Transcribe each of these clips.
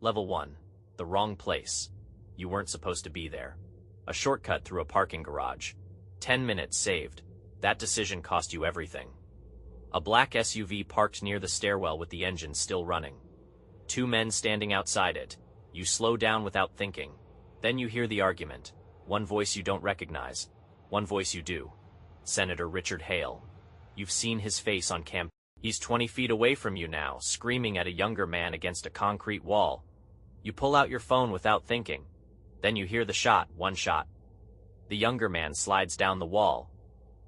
Level 1. The wrong place. You weren't supposed to be there. A shortcut through a parking garage. 10 minutes saved. That decision cost you everything. A black SUV parked near the stairwell with the engine still running. 2 men standing outside it. You slow down without thinking. Then you hear the argument. One voice you don't recognize. One voice you do. Senator Richard Hale. You've seen his face on camp. He's 20 feet away from you now, screaming at a younger man against a concrete wall. You pull out your phone without thinking. Then you hear the shot, one shot. The younger man slides down the wall.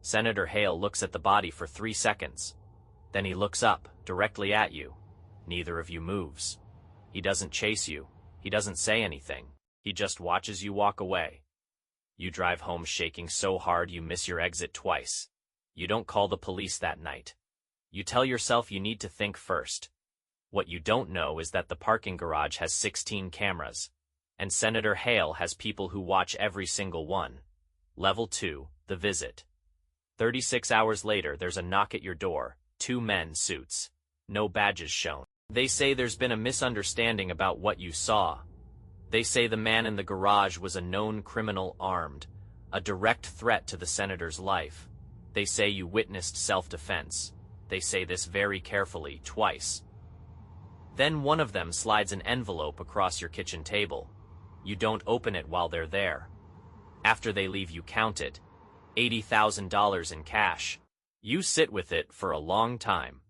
Senator Hale looks at the body for 3 seconds. Then he looks up, directly at you. Neither of you moves. He doesn't chase you. He doesn't say anything. He just watches you walk away. You drive home shaking so hard you miss your exit twice. You don't call the police that night. You tell yourself you need to think first. What you don't know is that the parking garage has 16 cameras, and Senator Hale has people who watch every single one. Level 2, the visit. 36 hours later, there's a knock at your door. 2 men, suits. No badges shown. They say there's been a misunderstanding about what you saw. They say the man in the garage was a known criminal armed, a direct threat to the senator's life. They say you witnessed self-defense. They say this very carefully, twice. Then one of them slides an envelope across your kitchen table. You don't open it while they're there. After they leave, you count it. $80,000 in cash. You sit with it for a long time.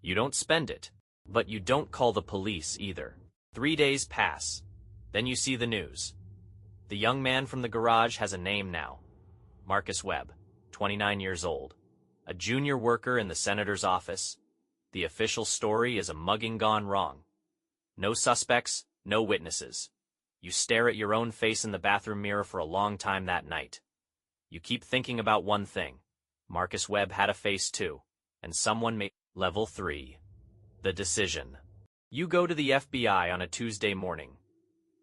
You don't spend it, but you don't call the police either. 3 days pass. Then you see the news. The young man from the garage has a name now. Marcus Webb, 29 years old. A junior worker in the senator's office. The official story is a mugging gone wrong. No suspects, no witnesses. You stare at your own face in the bathroom mirror for a long time that night. You keep thinking about one thing. Marcus Webb had a face too, and someone made. Level 3. The decision. You go to the FBI on a Tuesday morning.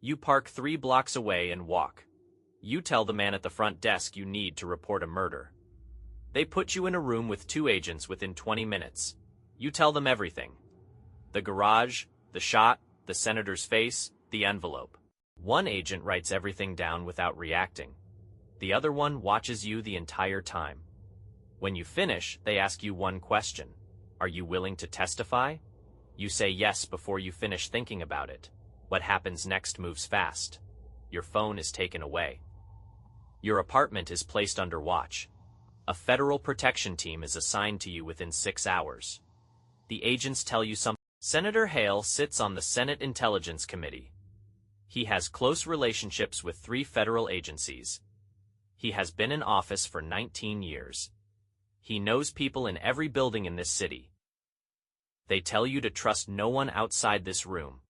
You park 3 blocks away and walk. You tell the man at the front desk you need to report a murder. They put you in a room with 2 agents within 20 minutes. You tell them everything. The garage, the shot, the senator's face, the envelope. One agent writes everything down without reacting. The other one watches you the entire time. When you finish, they ask you one question. Are you willing to testify? You say yes before you finish thinking about it. What happens next moves fast. Your phone is taken away. Your apartment is placed under watch. A federal protection team is assigned to you within 6 hours. The agents tell you something. Senator Hale sits on the Senate Intelligence Committee. He has close relationships with 3 federal agencies. He has been in office for 19 years. He knows people in every building in this city. They tell you to trust no one outside this room.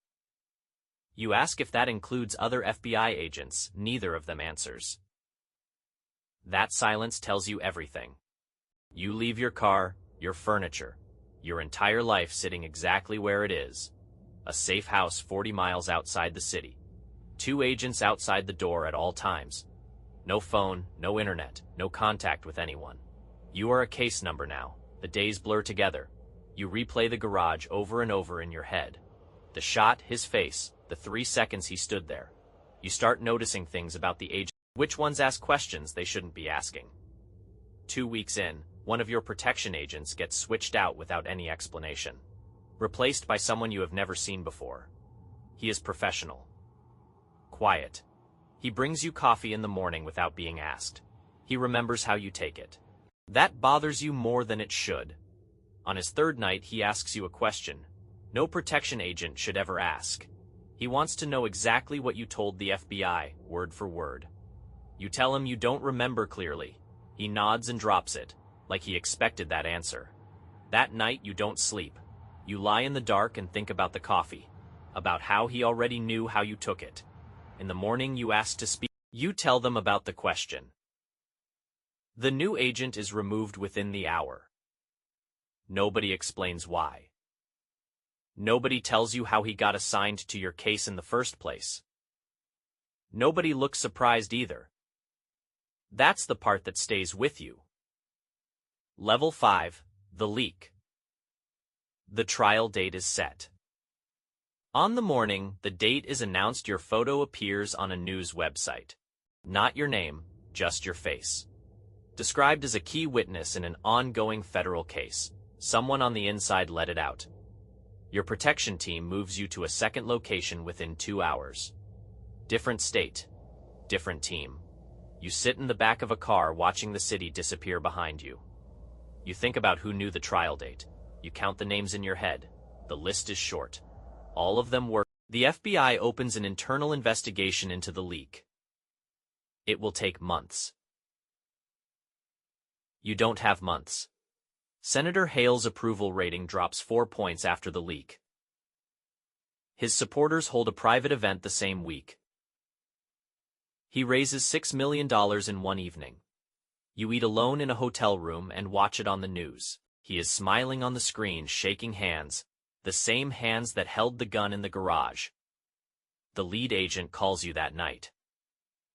You ask if that includes other FBI agents. Neither of them answers. That silence tells you everything. You leave your car, your furniture, your entire life sitting exactly where it is. A safe house 40 miles outside the city. 2 agents outside the door at all times. No phone, no internet, no contact with anyone. You are a case number now. The days blur together. You replay the garage over and over in your head. The shot, his face, the 3 seconds he stood there. You start noticing things about the agent. Which ones ask questions they shouldn't be asking? 2 weeks in, one of your protection agents gets switched out without any explanation. Replaced by someone you have never seen before. He is professional. Quiet. He brings you coffee in the morning without being asked. He remembers how you take it. That bothers you more than it should. On his 3rd night, he asks you a question. No protection agent should ever ask. He wants to know exactly what you told the FBI, word for word. You tell him you don't remember clearly. He nods and drops it, like he expected that answer. That night, you don't sleep. You lie in the dark and think about the coffee, about how he already knew how you took it. In the morning, you ask to speak. You tell them about the question. The new agent is removed within the hour. Nobody explains why. Nobody tells you how he got assigned to your case in the first place. Nobody looks surprised either. That's the part that stays with you. Level 5, the leak. The trial date is set. On the morning the date is announced, your photo appears on a news website. Not your name, just your face. Described as a key witness in an ongoing federal case. Someone on the inside let it out. Your protection team moves you to a second location within 2 hours. Different state. Different team. You sit in the back of a car watching the city disappear behind you. You think about who knew the trial date. You count the names in your head. The list is short. All of them were. The FBI opens an internal investigation into the leak. It will take months. You don't have months. Senator Hale's approval rating drops 4 points after the leak. His supporters hold a private event the same week. He raises $6 million in one evening. You eat alone in a hotel room and watch it on the news. He is smiling on the screen, shaking hands, the same hands that held the gun in the garage. The lead agent calls you that night.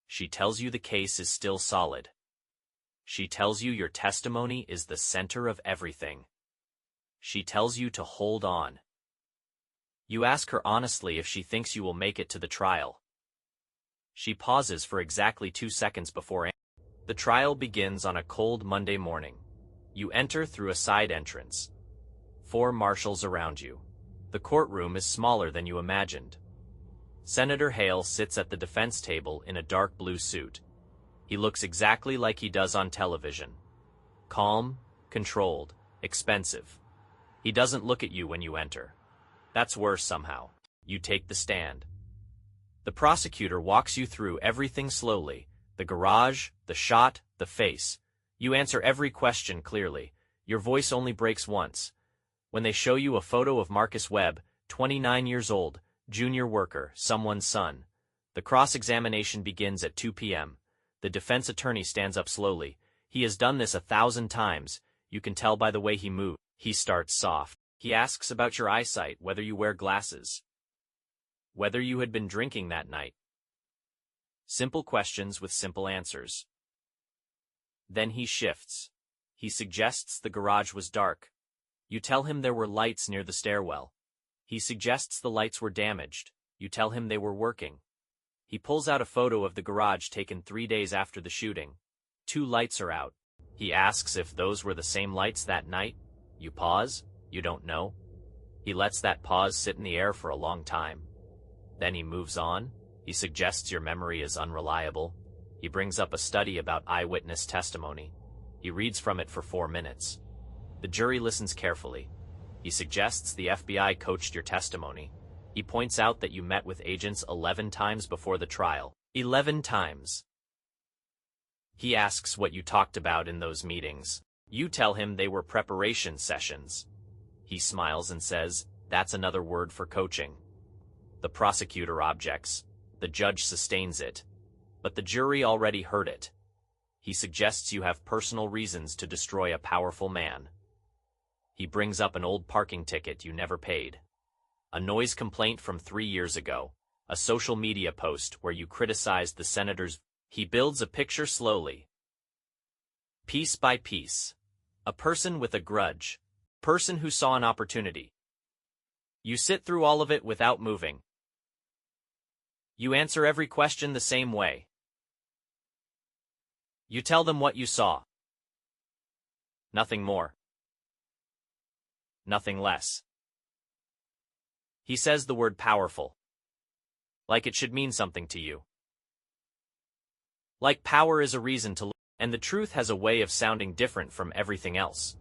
She tells you the case is still solid. She tells you your testimony is the center of everything. She tells you to hold on. You ask her honestly if she thinks you will make it to the trial. She pauses for exactly 2 seconds before answering. The trial begins on a cold Monday morning. You enter through a side entrance. 4 marshals around you. The courtroom is smaller than you imagined. Senator Hale sits at the defense table in a dark blue suit. He looks exactly like he does on television. Calm, controlled, expensive. He doesn't look at you when you enter. That's worse somehow. You take the stand. The prosecutor walks you through everything slowly. The garage, the shot, the face. You answer every question clearly. Your voice only breaks once. When they show you a photo of Marcus Webb, 29 years old, junior worker, someone's son. The cross-examination begins at 2 p.m. The defense attorney stands up slowly. He has done this 1,000 times. You can tell by the way he moves. He starts soft. He asks about your eyesight, whether you wear glasses, whether you had been drinking that night. Simple questions with simple answers. Then he shifts. He suggests the garage was dark. You tell him there were lights near the stairwell. He suggests the lights were damaged. You tell him they were working. He pulls out a photo of the garage taken 3 days after the shooting. 2 lights are out. He asks if those were the same lights that night. You pause. You don't know. He lets that pause sit in the air for a long time. Then he moves on. He suggests your memory is unreliable. He brings up a study about eyewitness testimony. He reads from it for 4 minutes. The jury listens carefully. He suggests the FBI coached your testimony. He points out that you met with agents 11 times before the trial. 11 times. He asks what you talked about in those meetings. You tell him they were preparation sessions. He smiles and says, "That's another word for coaching." The prosecutor objects. The judge sustains it. But the jury already heard it. He suggests you have personal reasons to destroy a powerful man. He brings up an old parking ticket you never paid. A noise complaint from 3 years ago. A social media post where you criticized the senators. He builds a picture slowly. Piece by piece. A person with a grudge. Person who saw an opportunity. You sit through all of it without moving. You answer every question the same way. You tell them what you saw. Nothing more. Nothing less. He says the word powerful. Like it should mean something to you. Like power is a reason to live, and the truth has a way of sounding different from everything else.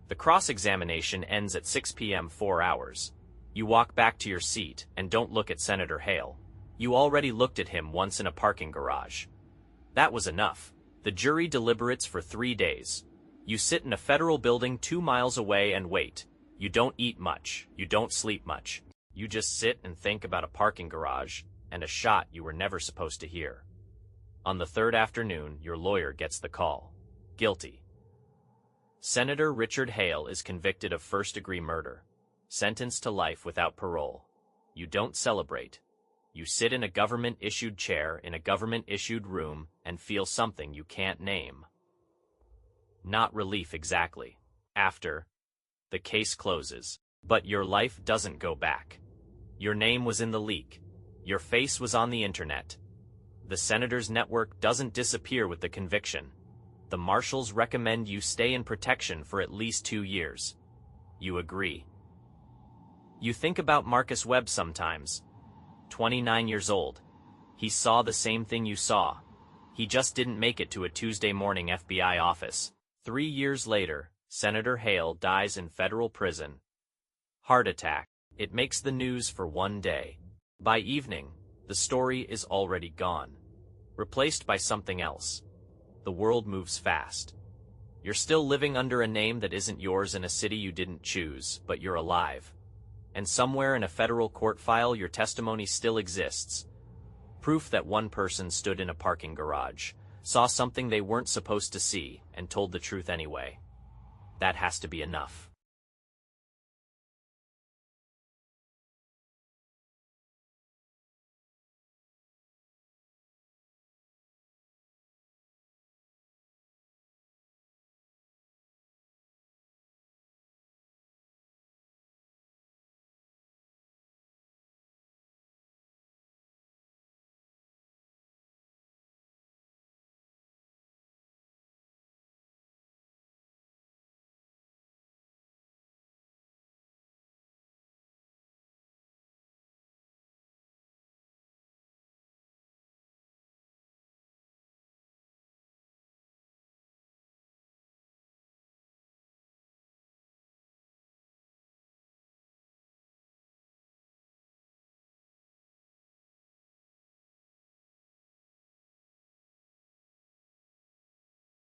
The cross-examination ends at 6 p.m. 4 hours. You walk back to your seat and don't look at Senator Hale. You already looked at him once in a parking garage. That was enough. The jury deliberates for 3 days. You sit in a federal building 2 miles away and wait. You don't eat much. You don't sleep much. You just sit and think about a parking garage and a shot you were never supposed to hear. On the 3rd afternoon, your lawyer gets the call. Guilty. Senator Richard Hale is convicted of first-degree murder. Sentenced to life without parole. You don't celebrate. You sit in a government-issued chair in a government-issued room and feel something you can't name. Not relief exactly. After, the case closes. But your life doesn't go back. Your name was in the leak. Your face was on the internet. The senator's network doesn't disappear with the conviction. The marshals recommend you stay in protection for at least 2 years. You agree. You think about Marcus Webb sometimes. 29 years old. He saw the same thing you saw. He just didn't make it to a Tuesday morning FBI office. 3 years later, Senator Hale dies in federal prison. Heart attack. It makes the news for one day. By evening, the story is already gone, replaced by something else. The world moves fast. You're still living under a name that isn't yours in a city you didn't choose, but you're alive. And somewhere in a federal court file your testimony still exists. Proof that one person stood in a parking garage, saw something they weren't supposed to see, and told the truth anyway. That has to be enough.